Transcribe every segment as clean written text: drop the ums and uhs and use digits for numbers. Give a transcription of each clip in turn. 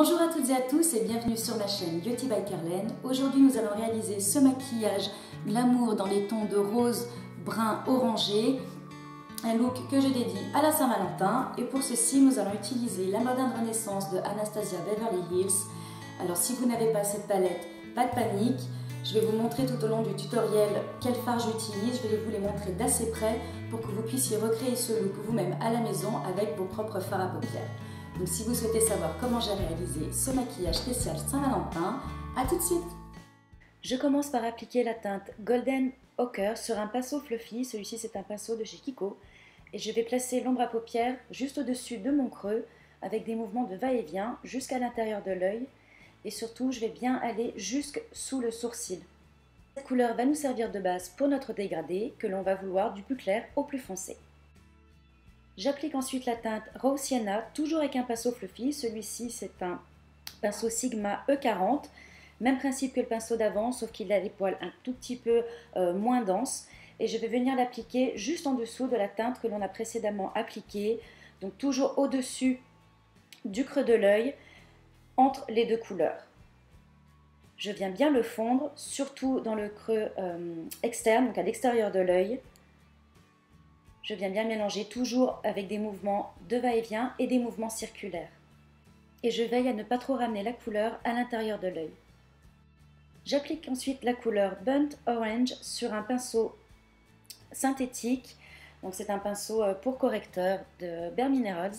Bonjour à toutes et à tous et bienvenue sur ma chaîne Beauty by Carlène. Aujourd'hui nous allons réaliser ce maquillage glamour dans les tons de rose, brun, orangé. Un look que je dédie à la Saint-Valentin et pour ceci nous allons utiliser la Moderne Renaissance de Anastasia Beverly Hills. Alors si vous n'avez pas cette palette, pas de panique, je vais vous montrer tout au long du tutoriel quel fard j'utilise. Je vais vous les montrer d'assez près pour que vous puissiez recréer ce look vous-même à la maison avec vos propres fards à paupières. Donc si vous souhaitez savoir comment j'ai réalisé ce maquillage spécial Saint-Valentin, à tout de suite. Je commence par appliquer la teinte Golden Ochre sur un pinceau fluffy. Celui-ci c'est un pinceau de chez Kiko. Et je vais placer l'ombre à paupières juste au-dessus de mon creux avec des mouvements de va-et-vient jusqu'à l'intérieur de l'œil. Et surtout, je vais bien aller jusque sous le sourcil. Cette couleur va nous servir de base pour notre dégradé que l'on va vouloir du plus clair au plus foncé. J'applique ensuite la teinte Rose Sienna, toujours avec un pinceau fluffy. Celui-ci, c'est un pinceau Sigma E40. Même principe que le pinceau d'avant, sauf qu'il a les poils un tout petit peu moins denses. Et je vais venir l'appliquer juste en dessous de la teinte que l'on a précédemment appliquée. Donc toujours au-dessus du creux de l'œil, entre les deux couleurs. Je viens bien le fondre, surtout dans le creux externe, donc à l'extérieur de l'œil. Je viens bien mélanger toujours avec des mouvements de va-et-vient et des mouvements circulaires. Et je veille à ne pas trop ramener la couleur à l'intérieur de l'œil. J'applique ensuite la couleur Burnt Orange sur un pinceau synthétique. Donc c'est un pinceau pour correcteur de Bare Minerals.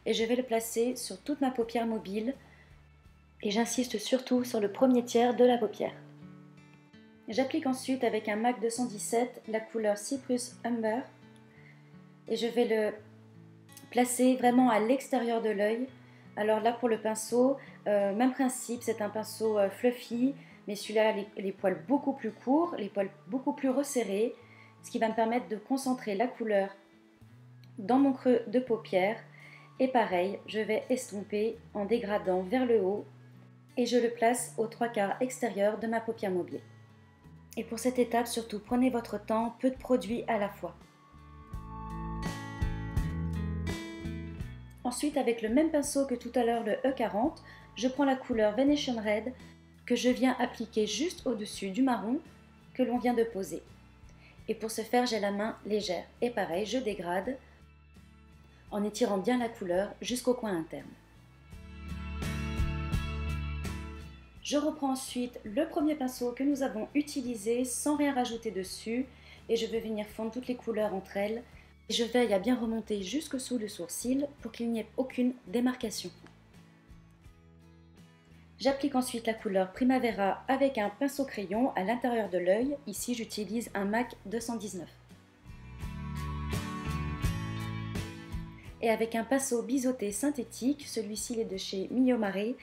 Et je vais le placer sur toute ma paupière mobile. Et j'insiste surtout sur le premier tiers de la paupière. J'applique ensuite avec un MAC 217 la couleur Cyprus Umber. Et je vais le placer vraiment à l'extérieur de l'œil. Alors là pour le pinceau, même principe, c'est un pinceau fluffy, mais celui-là a les poils beaucoup plus courts, les poils beaucoup plus resserrés, ce qui va me permettre de concentrer la couleur dans mon creux de paupière. Et pareil, je vais estomper en dégradant vers le haut et je le place aux 3/4 extérieur de ma paupière mobile. Et pour cette étape, surtout prenez votre temps, peu de produits à la fois. Ensuite, avec le même pinceau que tout à l'heure, le E40, je prends la couleur Venetian Red que je viens appliquer juste au-dessus du marron que l'on vient de poser. Et pour ce faire, j'ai la main légère. Et pareil, je dégrade en étirant bien la couleur jusqu'au coin interne. Je reprends ensuite le premier pinceau que nous avons utilisé sans rien rajouter dessus et je vais venir fondre toutes les couleurs entre elles. Je veille à bien remonter jusque sous le sourcil pour qu'il n'y ait aucune démarcation. J'applique ensuite la couleur Primavera avec un pinceau crayon à l'intérieur de l'œil. Ici, j'utilise un MAC 219. Et avec un pinceau biseauté synthétique, celui-ci est de chez Mio Mare,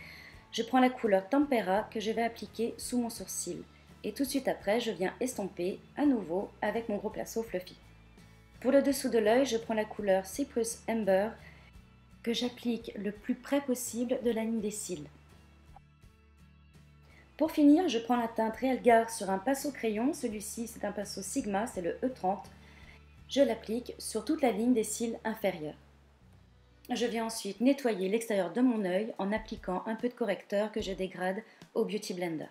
je prends la couleur Tempera que je vais appliquer sous mon sourcil. Et tout de suite après, je viens estomper à nouveau avec mon gros pinceau fluffy. Pour le dessous de l'œil, je prends la couleur Cyprus Umber que j'applique le plus près possible de la ligne des cils. Pour finir, je prends la teinte Real Gar sur un pinceau crayon. Celui-ci, c'est un pinceau Sigma, c'est le E30. Je l'applique sur toute la ligne des cils inférieurs. Je viens ensuite nettoyer l'extérieur de mon œil en appliquant un peu de correcteur que je dégrade au Beauty Blender.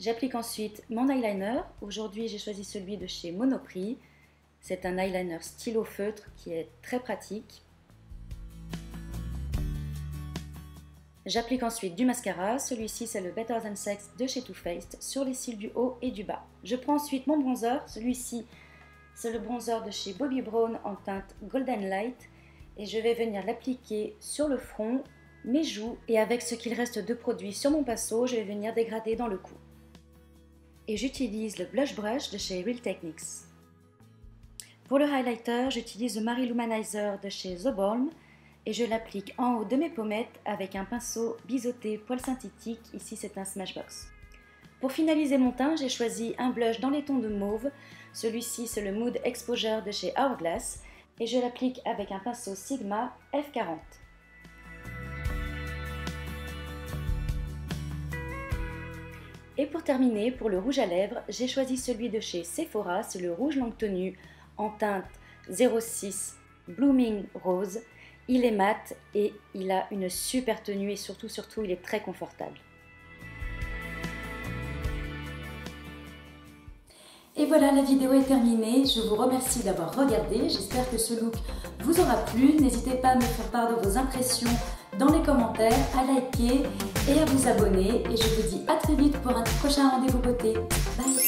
J'applique ensuite mon eyeliner. Aujourd'hui, j'ai choisi celui de chez Monoprix. C'est un eyeliner stylo feutre qui est très pratique. J'applique ensuite du mascara. Celui-ci, c'est le Better Than Sex de chez Too Faced sur les cils du haut et du bas. Je prends ensuite mon bronzer. Celui-ci, c'est le bronzer de chez Bobbi Brown en teinte Golden Light. Et je vais venir l'appliquer sur le front, mes joues. Et avec ce qu'il reste de produit sur mon pinceau, je vais venir dégrader dans le cou. Et j'utilise le Blush Brush de chez Real Techniques. Pour le highlighter, j'utilise le Marie Lumanizer de chez The Balm et je l'applique en haut de mes pommettes avec un pinceau biseauté poil synthétique. Ici, c'est un Smashbox. Pour finaliser mon teint, j'ai choisi un blush dans les tons de mauve. Celui-ci, c'est le Mood Exposure de chez Hourglass et je l'applique avec un pinceau Sigma F40. Et pour terminer, pour le rouge à lèvres, j'ai choisi celui de chez Sephora, c'est le rouge longue tenue en teinte 06 Blooming Rose. Il est mat et il a une super tenue et surtout, il est très confortable. Et voilà, la vidéo est terminée. Je vous remercie d'avoir regardé. J'espère que ce look vous aura plu. N'hésitez pas à me faire part de vos impressions dans les commentaires, à liker et à vous abonner. Et je vous dis à très vite pour un prochain rendez-vous beauté. Bye!